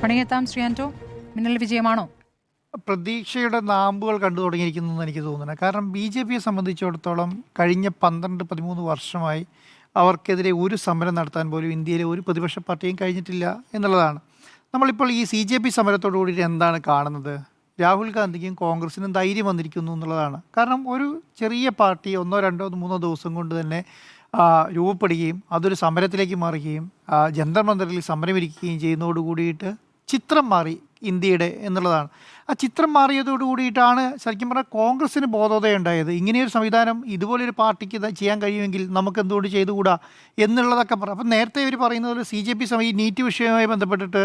പണിയെത്താം ശ്രീ ആന്റോ. മിന്നൽ വിജയമാണോ? പ്രതീക്ഷയുടെ നാമ്പുകൾ കണ്ടു തുടങ്ങിയിരിക്കുന്നു എന്ന് എനിക്ക് തോന്നുന്നത്. കാരണം ബി ജെ പിയെ സംബന്ധിച്ചിടത്തോളം കഴിഞ്ഞ 12-13 വർഷമായി അവർക്കെതിരെ ഒരു സമരം നടത്താൻ പോലും ഇന്ത്യയിലെ ഒരു പ്രതിപക്ഷ പാർട്ടിയും കഴിഞ്ഞിട്ടില്ല എന്നുള്ളതാണ്. നമ്മളിപ്പോൾ ഈ സി ജെ പി സമരത്തോടു കൂടിയിട്ട് എന്താണ് കാണുന്നത്? രാഹുൽ ഗാന്ധിക്കും കോൺഗ്രസിനും ധൈര്യം വന്നിരിക്കുന്നു എന്നുള്ളതാണ്. കാരണം ഒരു ചെറിയ പാർട്ടി 1-2-3 ദിവസം കൊണ്ട് തന്നെ രൂപപ്പെടുകയും അതൊരു സമരത്തിലേക്ക് മാറുകയും ജന്തർ മന്ദറിൽ സമരമിരിക്കുകയും ചെയ്യുന്നതോട് കൂടിയിട്ട് ചിത്രം മാറി ഇന്ത്യയുടെ എന്നുള്ളതാണ്. ആ ചിത്രം മാറിയതോടു കൂടിയിട്ടാണ് ശരിക്കും പറഞ്ഞാൽ കോൺഗ്രസ്സിന് ബോധോദയം ഉണ്ടായത്. ഇങ്ങനെയൊരു സംവിധാനം ഇതുപോലൊരു പാർട്ടിക്ക് ചെയ്യാൻ കഴിയുമെങ്കിൽ നമുക്ക് എന്തുകൊണ്ട് ചെയ്തുകൂടാ എന്നുള്ളതൊക്കെ പറയും. അപ്പം നേരത്തെ ഇവർ പറയുന്നത് പോലെ സി ജെ പി ഈ നീറ്റ് വിഷയവുമായി ബന്ധപ്പെട്ടിട്ട്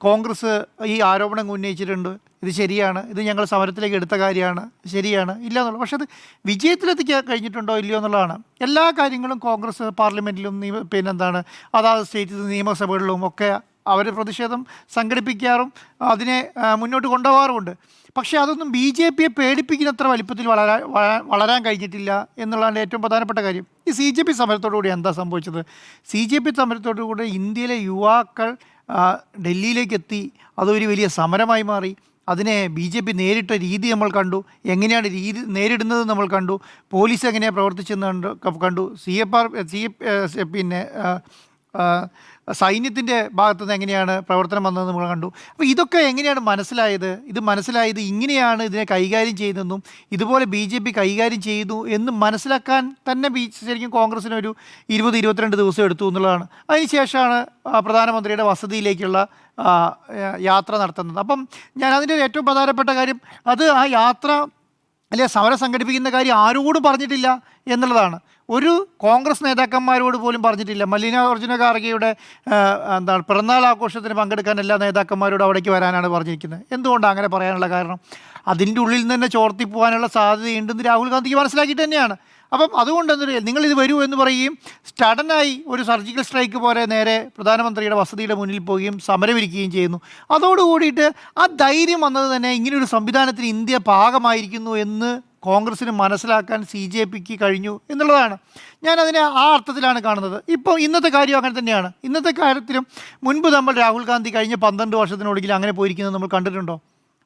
കോൺഗ്രസ് ഈ ആരോപണം ഉന്നയിച്ചിട്ടുണ്ട്. ഇത് ശരിയാണ്, ഇത് ഞങ്ങൾ സമരത്തിലേക്ക് എടുത്ത കാര്യമാണ്, ശരിയാണ്, ഇല്ല എന്നുള്ളത്. പക്ഷെ അത് വിജയത്തിലെത്തിക്കാൻ കഴിഞ്ഞിട്ടുണ്ടോ ഇല്ലയോ എന്നുള്ളതാണ്. എല്ലാ കാര്യങ്ങളും കോൺഗ്രസ് പാർലമെൻറ്റിലും പിന്നെന്താണ് അതാത് സ്റ്റേറ്റ് നിയമസഭകളിലും ഒക്കെ അവർ പ്രതിഷേധം സംഘടിപ്പിക്കാറും അതിനെ മുന്നോട്ട് കൊണ്ടുപോകാറുമുണ്ട്. പക്ഷേ അതൊന്നും ബി ജെ പിയെ പേടിപ്പിക്കുന്നത്ര വലിപ്പത്തിൽ വളരാൻ കഴിഞ്ഞിട്ടില്ല എന്നുള്ളതാണ് ഏറ്റവും പ്രധാനപ്പെട്ട കാര്യം. ഈ സി ജെ പി സമരത്തോടുകൂടി എന്താ സംഭവിച്ചത്? സി ജെ പി സമരത്തോടുകൂടി ഇന്ത്യയിലെ യുവാക്കൾ ഡൽഹിയിലേക്ക് എത്തി, അതൊരു വലിയ സമരമായി മാറി. അതിനെ ബി ജെ പി നേരിട്ട രീതി നമ്മൾ കണ്ടു, എങ്ങനെയാണ് നേരിടുന്നത് നമ്മൾ കണ്ടു, പോലീസ് എങ്ങനെയാണ് പ്രവർത്തിച്ചെന്ന് കണ്ടു, പിന്നെ സൈന്യത്തിൻ്റെ ഭാഗത്തു നിന്ന് എങ്ങനെയാണ് പ്രവർത്തനം വന്നതെന്ന് നമ്മൾ കണ്ടു. അപ്പോൾ ഇതൊക്കെ എങ്ങനെയാണ് മനസ്സിലായത് ഇങ്ങനെയാണ് ഇതിനെ കൈകാര്യം ചെയ്യുന്നതെന്നും ഇതുപോലെ ബി ജെ പി കൈകാര്യം ചെയ്തു എന്നും മനസ്സിലാക്കാൻ തന്നെ ശരിക്കും കോൺഗ്രസ്സിനൊരു 20-22 ദിവസം എടുത്തു എന്നുള്ളതാണ്. അതിനുശേഷമാണ് പ്രധാനമന്ത്രിയുടെ വസതിയിലേക്കുള്ള യാത്ര നടത്തുന്നത്. അപ്പം ഞാൻ അതിൻ്റെ ഏറ്റവും പ്രധാനപ്പെട്ട കാര്യം അത് ആ യാത്ര സമരം സംഘടിപ്പിക്കുന്ന കാര്യം ആരോടും പറഞ്ഞിട്ടില്ല എന്നുള്ളതാണ്. ഒരു കോൺഗ്രസ് നേതാക്കന്മാരോട് പോലും പറഞ്ഞിട്ടില്ല. മല്ലികാർജ്ജുന ഖാർഗെയുടെ പിറന്നാൾ ആഘോഷത്തിന് പങ്കെടുക്കാൻ എല്ലാ നേതാക്കന്മാരോടും അവിടേക്ക് വരാനാണ് പറഞ്ഞിരിക്കുന്നത്. എന്തുകൊണ്ടാണ് അങ്ങനെ പറയാനുള്ള കാരണം? അതിൻ്റെ ഉള്ളിൽ നിന്ന് തന്നെ ചോർത്തിപ്പോകാനുള്ള സാധ്യതയുണ്ടെന്ന് രാഹുൽ ഗാന്ധിക്ക് മനസ്സിലാക്കിയിട്ട് തന്നെയാണ്. അപ്പം അതുകൊണ്ട് നിങ്ങളിത് വരൂ എന്ന് പറയുകയും സഡനായി ഒരു സർജിക്കൽ സ്ട്രൈക്ക് പോലെ നേരെ പ്രധാനമന്ത്രിയുടെ വസതിയുടെ മുന്നിൽ പോവുകയും സമരമിരിക്കുകയും ചെയ്യുന്നു. അതോടുകൂടിയിട്ട് ആ ധൈര്യം വന്നത് തന്നെ ഇങ്ങനൊരു സംവിധാനത്തിന് ഇന്ത്യ പാകമായിരിക്കുന്നു എന്ന് കോൺഗ്രസ്സിന് മനസ്സിലാക്കാൻ സി ജെ പിക്ക് കഴിഞ്ഞു എന്നുള്ളതാണ്. ഞാനതിനെ ആ അർത്ഥത്തിലാണ് കാണുന്നത്. ഇപ്പോൾ ഇന്നത്തെ കാര്യം അങ്ങനെ തന്നെയാണ്. ഇന്നത്തെ കാര്യത്തിലും മുൻപ് നമ്മൾ രാഹുൽ ഗാന്ധി കഴിഞ്ഞ 12 വർഷത്തിനൊടുക്കിൽ അങ്ങനെ പോയിരിക്കുന്നത് നമ്മൾ കണ്ടിട്ടുണ്ടോ?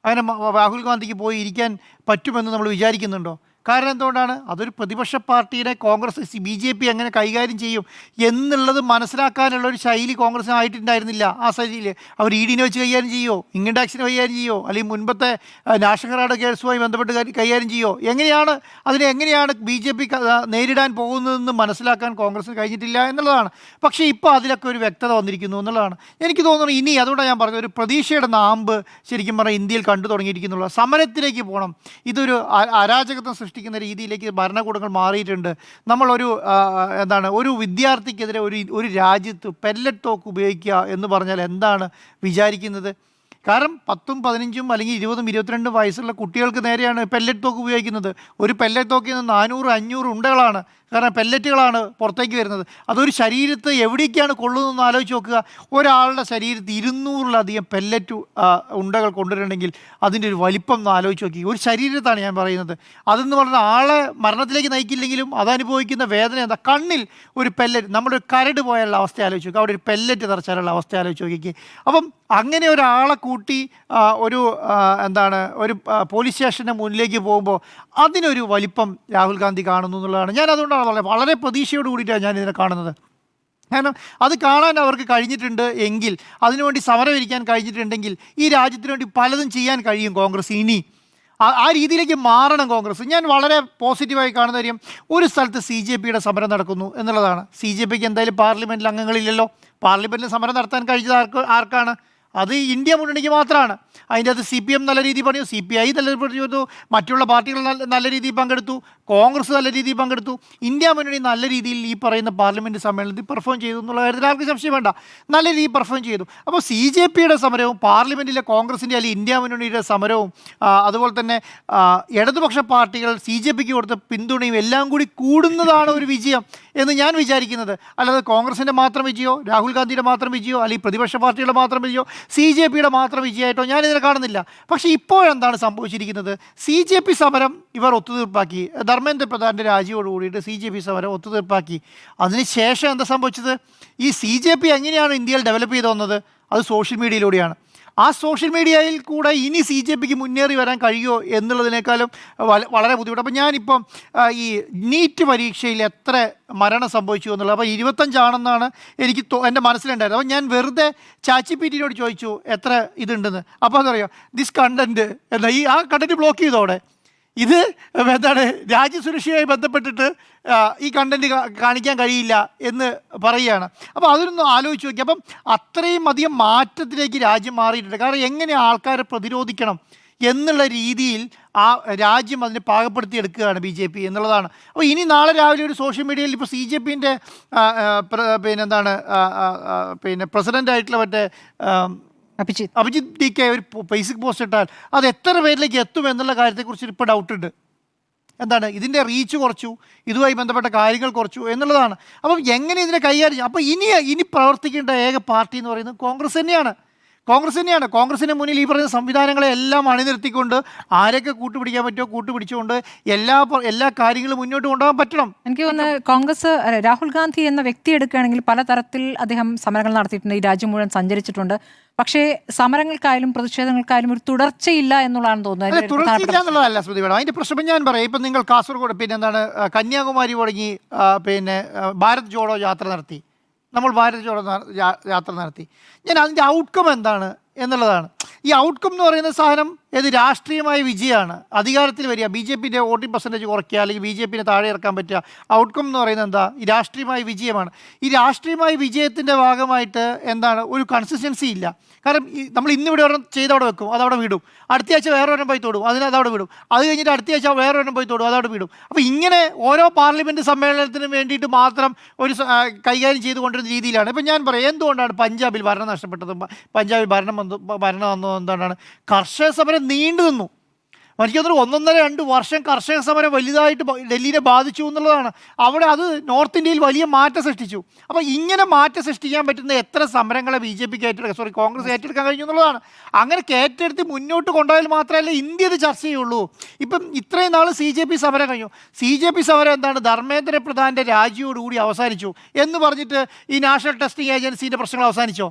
അങ്ങനെ രാഹുൽ ഗാന്ധിക്ക് പോയി ഇരിക്കാൻ പറ്റുമെന്ന് നമ്മൾ വിചാരിക്കുന്നുണ്ടോ? കാരണം എന്തുകൊണ്ടാണ്? അതൊരു പ്രതിപക്ഷ പാർട്ടിയുടെ കോൺഗ്രസ് ബി ജെ പി എങ്ങനെ കൈകാര്യം ചെയ്യും എന്നുള്ളത് മനസ്സിലാക്കാനുള്ളൊരു ശൈലി കോൺഗ്രസ്സിന് ആയിട്ടുണ്ടായിരുന്നില്ല. ആ ശൈലിയിൽ അവർ ഇ ഡിനെ വെച്ച് കൈകാര്യം ചെയ്യുമോ, ഇൻകം ടാക്സിനെ കൈകാര്യം ചെയ്യുമോ, അല്ലെങ്കിൽ മുൻപത്തെ നാഷണൽ ഹെറാൾഡ് കേസുമായി ബന്ധപ്പെട്ട് കൈകാര്യം ചെയ്യുമോ, എങ്ങനെയാണ് ബി ജെ പി നേരിടാൻ പോകുന്നതെന്ന് മനസ്സിലാക്കാൻ കോൺഗ്രസ്സിന് കഴിഞ്ഞിട്ടില്ല എന്നുള്ളതാണ്. പക്ഷേ ഇപ്പോൾ അതിലൊക്കെ ഒരു വ്യക്തത വന്നിരിക്കുന്നു എന്നുള്ളതാണ് എനിക്ക് തോന്നുന്നത്. ഇനി അതുകൊണ്ടാണ് ഞാൻ പറഞ്ഞത്, ഒരു പ്രതീക്ഷയുടെ നാമ്പ് ശരിക്കും പറഞ്ഞാൽ ഇന്ത്യയിൽ കണ്ടു തുടങ്ങിയിരിക്കുന്നുള്ള സമരത്തിലേക്ക് പോകണം. ഇതൊരു അരാജകത്വം സൃഷ്ടിക്കുന്ന രീതിയിലേക്ക് ഭരണകൂടങ്ങൾ മാറിയിട്ടുണ്ട്. നമ്മളൊരു ഒരു വിദ്യാർത്ഥിക്കെതിരെ ഒരു രാജ്യത്ത് പെല്ലറ്റ് തോക്ക് ഉപയോഗിക്കുക എന്ന് പറഞ്ഞാൽ എന്താണ് വിചാരിക്കുന്നത്? കാരണം 10, 15 അല്ലെങ്കിൽ 20, 22 വയസ്സുള്ള കുട്ടികൾക്ക് നേരെയാണ് പെല്ലറ്റ് തോക്ക് ഉപയോഗിക്കുന്നത്. ഒരു പെല്ലറ്റ് തോക്കിൽ നിന്ന് 400-500 ഉണ്ടകളാണ്, കാരണം പെല്ലറ്റുകളാണ് പുറത്തേക്ക് വരുന്നത്. അതൊരു ശരീരത്ത് എവിടേക്കാണ് കൊള്ളുന്നതെന്ന് ആലോചിച്ച് നോക്കുക. ഒരാളുടെ ശരീരത്ത് 200-ലധികം പെല്ലറ്റ് ഉണ്ടകൾ കൊണ്ടുവരണമെങ്കിൽ അതിൻ്റെ ഒരു വലിപ്പം ഒന്ന് ആലോചിച്ച് നോക്കി. ഒരു ശരീരത്താണ് ഞാൻ പറയുന്നത്. അതെന്ന് പറഞ്ഞാൽ ആളെ മരണത്തിലേക്ക് നയിക്കില്ലെങ്കിലും അതനുഭവിക്കുന്ന വേദന എന്താ? കണ്ണിൽ ഒരു പെല്ലറ്റ്, നമ്മുടെ ഒരു കരട് പോയുള്ള അവസ്ഥ ആലോചിച്ച് നോക്കുക, അവിടെ ഒരു പെല്ലറ്റ് തെറിച്ചാലുള്ള അവസ്ഥ ആലോചിച്ച് നോക്കിക്ക്. അപ്പം അങ്ങനെ ഒരാളെ കൂട്ടി ഒരു പോലീസ് സ്റ്റേഷൻ്റെ മുന്നിലേക്ക് പോകുമ്പോൾ അതിനൊരു വലിപ്പം രാഹുൽ ഗാന്ധി കാണുന്നു എന്നുള്ളതാണ്. ഞാൻ അതുകൊണ്ടാണ് വളരെ പ്രതീക്ഷയോട് കൂടിയിട്ടാണ് ഞാൻ ഇതിനെ കാണുന്നത്. കാരണം അത് കാണാൻ അവർക്ക് കഴിഞ്ഞിട്ടുണ്ട് എങ്കിൽ, അതിനുവേണ്ടി സമരം ഇരിക്കാൻ കഴിഞ്ഞിട്ടുണ്ടെങ്കിൽ ഈ രാജ്യത്തിന് വേണ്ടി പലതും ചെയ്യാൻ കഴിയും കോൺഗ്രസ്. ഇനി ആ രീതിയിലേക്ക് മാറണം കോൺഗ്രസ്. ഞാൻ വളരെ പോസിറ്റീവായി കാണുന്ന കാര്യം, ഒരു സ്ഥലത്ത് സി ജെ പിയുടെ സമരം നടക്കുന്നു എന്നുള്ളതാണ്. സി ജെ പിക്ക് എന്തായാലും പാർലമെൻറ്റിൽ അംഗങ്ങളില്ലല്ലോ. പാർലമെൻറ്റിൽ സമരം നടത്താൻ കഴിഞ്ഞത് ആർക്കാണ്? അത് ഇന്ത്യ മുന്നണിക്ക് മാത്രമാണ്. അതിൻ്റെ അകത്ത് സി പി എം നല്ല രീതിയിൽ പണിതു, സി പി ഐ നല്ല രീതിയിൽ ചെയ്തു, മറ്റുള്ള പാർട്ടികൾ നല്ല രീതിയിൽ പങ്കെടുത്തു, കോൺഗ്രസ് നല്ല രീതിയിൽ പങ്കെടുത്തു, ഇന്ത്യ മുന്നണി നല്ല രീതിയിൽ ഈ പറയുന്ന പാർലമെൻറ്റ് സമ്മേളനത്തിൽ പെർഫോം ചെയ്തു എന്നുള്ള കാര്യത്തിൽ ആർക്കും സംശയം വേണ്ട. നല്ല രീതിയിൽ പെർഫോം ചെയ്തു. അപ്പോൾ സി ജെ പിയുടെ സമരവും പാർലമെൻറ്റിലെ കോൺഗ്രസിൻ്റെ അല്ലെങ്കിൽ ഇന്ത്യ മുന്നണിയുടെ സമരവും അതുപോലെ തന്നെ ഇടതുപക്ഷ പാർട്ടികൾ സി ജെ പിക്ക് കൊടുത്ത പിന്തുണയും എല്ലാം കൂടി കൂടുന്നതാണ് ഒരു വിജയം എന്ന് ഞാൻ വിചാരിക്കുന്നത്. അല്ലാതെ കോൺഗ്രസിൻ്റെ മാത്രം വിജയമോ, രാഹുൽ ഗാന്ധിയുടെ മാത്രം വിജയമോ, അല്ലെങ്കിൽ പ്രതിപക്ഷ പാർട്ടിയുടെ മാത്രം വിജയമോ, സി ജെ പിയുടെ മാത്രം വിജയമായിട്ടോ ഞാനിതിനെ കാണുന്നില്ല. പക്ഷേ ഇപ്പോഴെന്താണ് സംഭവിച്ചിരിക്കുന്നത്? സി ജെ പി സമരം ഇവർ ഒത്തുതീർപ്പാക്കി. ധർമ്മേന്ദ്ര പ്രധാൻ്റെ രാജിയോട് കൂടിയിട്ട് സി ജെ പി സമരം ഒത്തുതീർപ്പാക്കി. അതിനുശേഷം എന്താ സംഭവിച്ചത്? ഈ സി ജെ പി എങ്ങനെയാണ് ഇന്ത്യയിൽ ഡെവലപ്പ് ചെയ്ത് വന്നത്? അത് സോഷ്യൽ മീഡിയയിലൂടെയാണ്. ആ സോഷ്യൽ മീഡിയയിൽ കൂടെ ഇനി സി ജെ പിക്ക് മുന്നേറി വരാൻ കഴിയുമോ എന്നുള്ളതിനേക്കാളും വളരെ ബുദ്ധിമുട്ട്. അപ്പോൾ ഞാനിപ്പം ഈ നീറ്റ് പരീക്ഷയിൽ എത്ര മരണം സംഭവിച്ചു എന്നുള്ളത്, അപ്പോൾ 25 എനിക്ക് എൻ്റെ മനസ്സിലുണ്ടായിരുന്നു. അപ്പോൾ ഞാൻ വെറുതെ ChatGPT-യോട് ചോദിച്ചു എത്ര ഇതുണ്ടെന്ന്. അപ്പോൾ അതറിയോ, ദിസ് കണ്ടൻറ്റ് എന്താ, ആ കണ്ടൻറ്റ് ബ്ലോക്ക് ചെയ്തോടെ, ഇത് എന്താണ് രാജ്യസുരക്ഷയുമായി ബന്ധപ്പെട്ടിട്ട് ഈ കണ്ടൻറ്റ് കാണിക്കാൻ കഴിയില്ല എന്ന് പറയുകയാണ്. അപ്പോൾ അതിനൊന്ന് ആലോചിച്ച് നോക്കി. അപ്പം അത്രയും അധികം മാറ്റത്തിലേക്ക് രാജ്യം മാറിയിട്ടുണ്ട്. കാരണം എങ്ങനെ ആൾക്കാരെ പ്രതിരോധിക്കണം എന്നുള്ള രീതിയിൽ ആ രാജ്യം അതിനെ പാകപ്പെടുത്തിയെടുക്കുകയാണ് BJP എന്നുള്ളതാണ്. അപ്പോൾ ഇനി നാളെ രാവിലെ ഒരു സോഷ്യൽ മീഡിയയിൽ ഇപ്പോൾ CJP-ൻ്റെ പ്രസിഡൻ്റായിട്ടുള്ള മറ്റേ അഭിജിത്ത് DK ഒരു ഫേസ്ബുക്ക് പോസ്റ്റ് ഇട്ടാൽ അത് എത്ര പേരിലേക്ക് എത്തും എന്നുള്ള കാര്യത്തെക്കുറിച്ച് ഇപ്പോൾ ഡൗട്ടുണ്ട്. എന്താണ് ഇതിൻ്റെ റീച്ച് കുറച്ചു, ഇതുമായി ബന്ധപ്പെട്ട കാര്യങ്ങൾ കുറച്ചു എന്നുള്ളതാണ്. അപ്പം എങ്ങനെ ഇതിനെ കൈകാര്യം ചെയ്യും? അപ്പോൾ ഇനി പ്രവർത്തിക്കേണ്ട ഏക പാർട്ടി എന്ന് പറയുന്നത് കോൺഗ്രസ് തന്നെയാണ്. കോൺഗ്രസിന് മുന്നിൽ ഈ പറയുന്ന സംവിധാനങ്ങളെ എല്ലാം അണിനിർത്തിക്കൊണ്ട് ആരൊക്കെ കൂട്ടുപിടിക്കാൻ പറ്റുമോ കൂട്ടുപിടിച്ചുകൊണ്ട് എല്ലാ കാര്യങ്ങളും മുന്നോട്ട് കൊണ്ടുപോകാൻ പറ്റണം. എനിക്ക് തോന്നുന്നു കോൺഗ്രസ് രാഹുൽ ഗാന്ധി എന്ന വ്യക്തി എടുക്കുകയാണെങ്കിൽ പലതരത്തിൽ അദ്ദേഹം സമരങ്ങൾ നടത്തിയിട്ടുണ്ട്, ഈ രാജ്യം മുഴുവൻ സഞ്ചരിച്ചിട്ടുണ്ട്. പക്ഷേ സമരങ്ങൾക്കായാലും പ്രതിഷേധങ്ങൾക്കായാലും ഒരു തുടർച്ചയില്ല എന്നുള്ളതാണ് തോന്നുന്നത്. തുടർച്ചയില്ല എന്നുള്ളതല്ല ശ്രുതി വേണം, അതിൻ്റെ പ്രശ്നം ഞാൻ പറയാം. ഇപ്പം നിങ്ങൾ കാസർഗോഡ് കന്യാകുമാരി തുടങ്ങി ഭാരത് ജോഡോ യാത്ര നടത്തി, നമ്മൾ ഭാരത് ജോഡോ യാത്ര നടത്തി. ഞാൻ അതിൻ്റെ ഔട്ട്കം എന്താണ് എന്നുള്ളതാണ്. ഈ ഔട്ട്കം എന്ന് പറയുന്ന സാധനം ഏത് രാഷ്ട്രീയമായ വിജയമാണ്. അധികാരത്തിൽ വരിക, BJP-ൻ്റെ വോട്ടിംഗ് പെർസെൻറ്റേജ് കുറയ്ക്കുക, അല്ലെങ്കിൽ BJP-നെ താഴെ ഇറക്കാൻ പറ്റുക. ഔട്ട്കം എന്ന് പറയുന്നത് എന്താ? ഈ രാഷ്ട്രീയമായ വിജയമാണ്. ഈ രാഷ്ട്രീയമായ വിജയത്തിൻ്റെ ഭാഗമായിട്ട് എന്താണ്, ഒരു കൺസിസ്റ്റൻസി ഇല്ല. കാരണം നമ്മൾ ഇന്നിവിടെ ഒരെണ്ണം ചെയ്തവിടെ വെക്കും, അതവിടെ വിടും. അടുത്ത ആഴ്ച വേറെ ഒരെണ്ണം പോയി തൊടും, അതവിടെ വിടും. അത് കഴിഞ്ഞിട്ട് അടുത്ത ആഴ്ച വേറെ ഒരെണ്ണം പോയി തൊടും, അതവിടെ വിടും. അപ്പോൾ ഇങ്ങനെ ഓരോ പാർലമെൻറ്റ് സമ്മേളനത്തിനും വേണ്ടിയിട്ട് മാത്രം ഒരു കൈകാര്യം ചെയ്തുകൊണ്ടിരുന്ന രീതിയിലാണ്. ഇപ്പം ഞാൻ പറയാം, എന്തുകൊണ്ടാണ് പഞ്ചാബിൽ ഭരണം നഷ്ടപ്പെട്ടതും പഞ്ചാബിൽ ഭരണം വന്നതും എന്താണ്? കർഷക സമരം നീണ്ടു നിന്നു. എനിക്ക് തോന്നുന്നു 1.5-2 വർഷം കർഷക സമരം വലുതായിട്ട് ഡൽഹിയെ ബാധിച്ചു എന്നുള്ളതാണ്. അവിടെ അത് നോർത്ത് ഇന്ത്യയിൽ വലിയ മാറ്റം സൃഷ്ടിച്ചു. അപ്പോൾ ഇങ്ങനെ മാറ്റം സൃഷ്ടിക്കാൻ പറ്റുന്ന എത്ര സമരങ്ങളെ കോൺഗ്രസ് ഏറ്റെടുക്കാൻ കഴിഞ്ഞു എന്നുള്ളതാണ്. അങ്ങനെ ഏറ്റെടുത്ത് മുന്നോട്ട് കൊണ്ടുപോയാൽ മാത്രമല്ല ഇന്ത്യ ഇത് ചർച്ച ചെയ്യുള്ളൂ. ഇപ്പം ഇത്രയും നാൾ CJP സമരം കഴിഞ്ഞു. CJP സമരം എന്താണ്? ധർമ്മേന്ദ്ര പ്രധാൻ്റെ രാജിയോടുകൂടി അവസാനിച്ചു എന്ന് പറഞ്ഞിട്ട് ഈ നാഷണൽ ടെസ്റ്റിംഗ് ഏജൻസിൻ്റെ പ്രശ്നങ്ങൾ അവസാനിച്ചോ?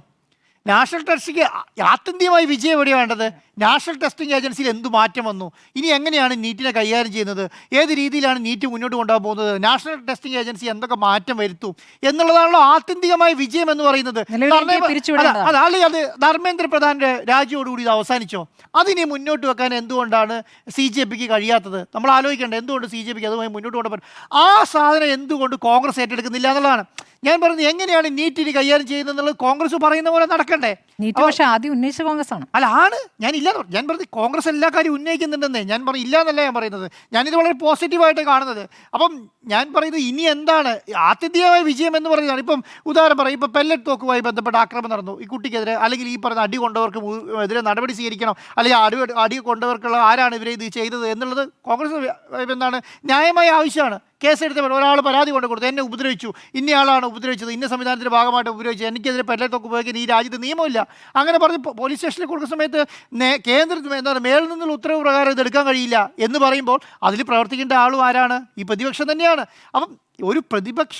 നാഷണൽ ടെസ്റ്റിംഗ് ആത്യന്തികമായി വിജയം എവിടെയാണ് വേണ്ടത്? നാഷണൽ ടെസ്റ്റിംഗ് ഏജൻസിയിൽ എന്ത് മാറ്റം വന്നു? ഇനി എങ്ങനെയാണ് നീറ്റിനെ കൈകാര്യം ചെയ്യുന്നത്? ഏത് രീതിയിലാണ് നീറ്റ് മുന്നോട്ട് കൊണ്ടുപോകാൻ പോകുന്നത്? നാഷണൽ ടെസ്റ്റിംഗ് ഏജൻസി എന്തൊക്കെ മാറ്റം വരുത്തും എന്നുള്ളതാണല്ലോ ആത്യന്തികമായ വിജയം എന്ന് പറയുന്നത്. അത് ധർമ്മേന്ദ്ര പ്രധാൻ്റെ രാജിയോടുകൂടി ഇത് അവസാനിച്ചോ? അതിനെ മുന്നോട്ട് വെക്കാൻ എന്തുകൊണ്ടാണ് CJPക്ക് കഴിയാത്തത്? നമ്മൾ ആലോചിക്കേണ്ടത് എന്തുകൊണ്ട് CJPക്ക് അതുമായി മുന്നോട്ട് കൊണ്ടുപോകാൻ ആ സാധനം എന്തുകൊണ്ട് കോൺഗ്രസ് ഏറ്റെടുക്കുന്നില്ല എന്നുള്ളതാണ്. ഞാൻ പറയുന്നത് എങ്ങനെയാണ് നീറ്റിന് കൈകാര്യം ചെയ്യുന്നത് എന്നുള്ളത് കോൺഗ്രസ് പറയുന്ന പോലെ നടക്കണ്ടേ? പക്ഷേ ആദ്യം ഉന്നയിച്ച കോൺഗ്രസ് ആണ്. ഞാൻ പറഞ്ഞത് കോൺഗ്രസ് എല്ലാ കാര്യം ഉന്നയിക്കുന്നുണ്ടെന്നേ. ഞാൻ ഇല്ല എന്നല്ല ഞാൻ പറയുന്നത്. ഞാനിത് വളരെ പോസിറ്റീവായിട്ട് കാണുന്നത്. അപ്പം ഞാൻ പറയുന്നത് ഇനി എന്താണ് ആത്യന്തികമായ വിജയം എന്ന് പറയുന്നതാണ്. ഇപ്പം ഉദാഹരണം പറയും, ഇപ്പം പെല്ലറ്റ് തോക്കുമായി ബന്ധപ്പെട്ട ആക്രമണം നടന്നു, ഈ കുട്ടിക്കെതിരെ അല്ലെങ്കിൽ ഈ പറഞ്ഞ അടി കൊണ്ടവർക്ക് എതിരെ നടപടി സ്വീകരിക്കണം, അല്ലെങ്കിൽ അടി കൊണ്ടവർക്കുള്ള ആരാണ് ഇവരെ ഇത് ചെയ്തത് എന്നുള്ളത് കോൺഗ്രസ് എന്താണ് ന്യായമായ ആവശ്യമാണ്. കേസെടുത്തപ്പോൾ ഒരാൾ പരാതി കൊണ്ട് കൊടുത്തു, എന്നെ ഉപദ്രവിച്ചു, ഇന്നയാളാണ് ഉപദ്രവിച്ചത്, ഇന്ന സംവിധാനത്തിൻ്റെ ഭാഗമായിട്ട് ഉപദ്രവിച്ചത്, എനിക്കെതിരെ പെല്ലറ്റ് തോക്ക് ഉപയോഗിക്കാൻ ഈ രാജ്യത്ത് നിയമമില്ല. അങ്ങനെ പറഞ്ഞ് പോലീസ് സ്റ്റേഷനിൽ കൊടുക്കുന്ന സമയത്ത് കേന്ദ്രത്തിൽ എന്താണ് മേളിൽ നിന്നുള്ള ഉത്തരവ് പ്രകാരം ഇത് എടുക്കാൻ കഴിയില്ല എന്ന് പറയുമ്പോൾ അതിൽ പ്രവർത്തിക്കേണ്ട ആളും ആരാണ്? ഈ പ്രതിപക്ഷം തന്നെയാണ്. അപ്പം ഒരു പ്രതിപക്ഷ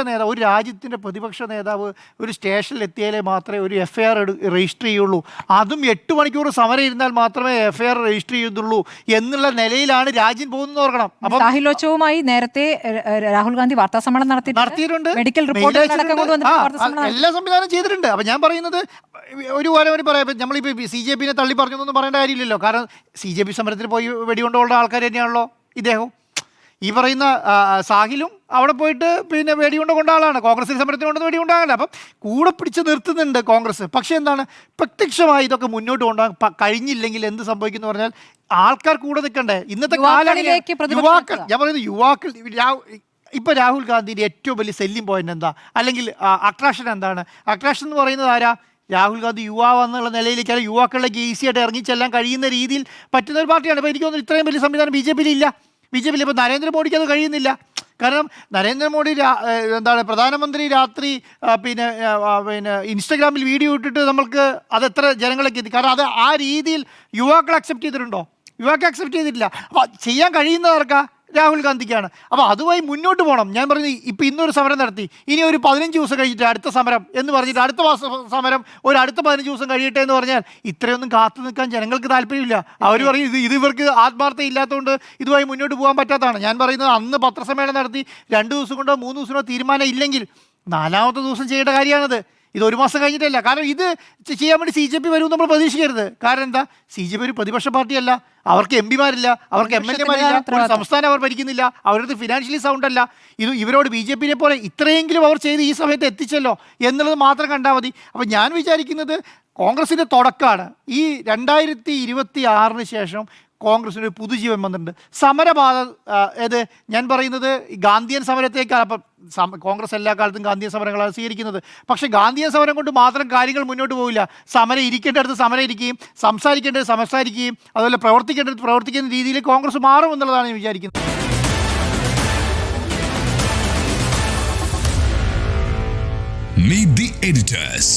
നേതാവ്, ഒരു രാജ്യത്തിൻ്റെ പ്രതിപക്ഷ നേതാവ് ഒരു സ്റ്റേഷനിൽ എത്തിയാലേ മാത്രമേ ഒരു FIR രജിസ്റ്റർ ചെയ്യുള്ളൂ. അതും 8 മണിക്കൂർ സമരം ഇരുന്നാൽ മാത്രമേ FIR രജിസ്റ്റർ ചെയ്യുന്നുള്ളൂ എന്നുള്ള നിലയിലാണ് രാജ്യം പോകുന്നത് ഓർക്കണം. അപ്പം സാഹിലോചവുമായി നേരത്തെ രാഹുൽ ഗാന്ധി വാർത്താ സമ്മേളനം നടത്തിയിട്ടുണ്ട്, മെഡിക്കൽ റിപ്പോർട്ട് എല്ലാ സംവിധാനം ചെയ്തിട്ടുണ്ട്. അപ്പം ഞാൻ പറയുന്നത് ഒരു കാര്യം പറയാം, നമ്മളിപ്പോൾ CJPനെ തള്ളി പറഞ്ഞൊന്നും പറയേണ്ട കാര്യമില്ലല്ലോ. കാരണം CJP സമരത്തിൽ പോയി വെടികൊണ്ടുള്ള ആൾക്കാർ തന്നെയാണല്ലോ ഇദ്ദേഹം. ഈ പറയുന്ന സാഹിലും അവിടെ പോയിട്ട് വെടികൊണ്ട് കൊണ്ട ആളാണ്. കോൺഗ്രസിൽ സമരത്തിന് കൊണ്ടത് വെടികൊണ്ടാകല്ല. അപ്പം കൂടെ പിടിച്ച് നിർത്തുന്നുണ്ട് കോൺഗ്രസ്. പക്ഷേ എന്താണ്, പ്രത്യക്ഷമായി ഇതൊക്കെ മുന്നോട്ട് കൊണ്ടുപോകാൻ കഴിഞ്ഞില്ലെങ്കിൽ എന്ത് സംഭവിക്കുന്നു പറഞ്ഞാൽ ആൾക്കാർ കൂടെ നിൽക്കണ്ടേ? ഇന്നത്തെ യുവാക്കൾ, ഞാൻ പറയുന്നത് യുവാക്കൾ. ഇപ്പോൾ രാഹുൽ ഗാന്ധിൻ്റെ ഏറ്റവും വലിയ സെല്ലിംഗ് പോയിന്റ് എന്താ, അല്ലെങ്കിൽ അട്രാക്ഷൻ എന്താണ്? അട്രാക്ഷൻ എന്ന് പറയുന്നത് ആരാ? രാഹുൽ ഗാന്ധി യുവാവെന്നുള്ള നിലയിലേക്ക് യുവാക്കളിലേക്ക് ഈസിയായിട്ട് ഇറങ്ങിച്ചെല്ലാൻ കഴിയുന്ന രീതിയിൽ പറ്റുന്ന ഒരു പാർട്ടിയാണ്. ഇപ്പോൾ എനിക്ക് തോന്നുന്നു ഇത്രയും വലിയ സംവിധാനം BJPയിൽ ഇല്ല. ഇപ്പോൾ നരേന്ദ്രമോദിക്ക് അത് കഴിയുന്നില്ല. കാരണം നരേന്ദ്രമോദി പ്രധാനമന്ത്രി രാത്രി ഇൻസ്റ്റഗ്രാമിൽ വീഡിയോ ഇട്ടിട്ട് നമ്മൾക്ക് അതെത്ര ജനങ്ങളിലേക്ക് എത്തി. കാരണം അത് ആ രീതിയിൽ യുവാക്കൾ അക്സെപ്റ്റ് ചെയ്തിട്ടുണ്ടോ? യുവാക്കൾ അക്സെപ്റ്റ് ചെയ്തിട്ടില്ല. അപ്പോൾ ചെയ്യാൻ കഴിയുന്നവർക്കാ രാഹുൽ ഗാന്ധിക്കാണ്. അപ്പോൾ അതുമായി മുന്നോട്ട് പോകണം. ഞാൻ പറഞ്ഞു ഇപ്പോൾ ഇന്നൊരു സമരം നടത്തി, ഇനി ഒരു 15 ദിവസം കഴിഞ്ഞിട്ട് അടുത്ത സമരം എന്ന് പറഞ്ഞിട്ട് അടുത്ത മാസം സമരം ഒരു അടുത്ത 15 ദിവസം കഴിയട്ടെ എന്ന് പറഞ്ഞാൽ ഇത്രയൊന്നും കാത്തു നിൽക്കാൻ ജനങ്ങൾക്ക് താല്പര്യമില്ല. അവർ പറയും ഇത് ഇവർക്ക് ആത്മാർത്ഥത ഇല്ലാത്തതുകൊണ്ട് ഇതുമായി മുന്നോട്ട് പോകാൻ പറ്റാത്തതാണ്. ഞാൻ പറയുന്നത് അന്ന് പത്രസമ്മേളനം നടത്തി 2 ദിവസം കൊണ്ടോ 3 ദിവസം കൊണ്ടോ തീരുമാനം ഇല്ലെങ്കിൽ 4-ാമത്തെ ദിവസം ചെയ്യേണ്ട കാര്യമാണത്. ഇത് 1 മാസം കഴിഞ്ഞിട്ടല്ല. കാരണം ഇത് ചെയ്യാൻ വേണ്ടി CJP വരും നമ്മൾ പ്രതീക്ഷിക്കരുത്. കാരണം എന്താ, CJP ഒരു പ്രതിപക്ഷ പാർട്ടിയല്ല, അവർക്ക് MP-മാരില്ല, അവർക്ക് MLA-മാരില്ല, ഒരു സംസ്ഥാനം അവർ ഭരിക്കുന്നില്ല, അവരുടെ ഫിനാൻഷ്യലി സൗണ്ട് അല്ല. ഇവരോട് BJP-നെ പോലെ ഇത്രയെങ്കിലും അവർ ചെയ്ത് ഈ സമയത്ത് എത്തിച്ചല്ലോ എന്നുള്ളത് മാത്രം കണ്ടാൽ മതി. അപ്പോൾ ഞാൻ വിചാരിക്കുന്നത് കോൺഗ്രസിൻ്റെ തുടക്കമാണ്. ഈ 2026 ശേഷം കോൺഗ്രസിന് ഒരു പുതുജീവൻ വന്നിട്ടുണ്ട്. സമരപാത ഏത് ഞാൻ പറയുന്നത് ഗാന്ധിയൻ സമരത്തേക്കാൾ. അപ്പം കോൺഗ്രസ് എല്ലാ കാലത്തും ഗാന്ധിയൻ സമരങ്ങളാണ് സ്വീകരിക്കുന്നത്. പക്ഷേ ഗാന്ധിയൻ സമരം കൊണ്ട് മാത്രം കാര്യങ്ങൾ മുന്നോട്ട് പോവില്ല. സമരം ഇരിക്കേണ്ടടുത്ത് സമരം ഇരിക്കുകയും സംസാരിക്കേണ്ടത് സംസാരിക്കുകയും അതുപോലെ പ്രവർത്തിക്കേണ്ടത് പ്രവർത്തിക്കുന്ന രീതിയിൽ കോൺഗ്രസ് മാറും എന്നുള്ളതാണ് ഞാൻ വിചാരിക്കുന്നത്. Meet the editors.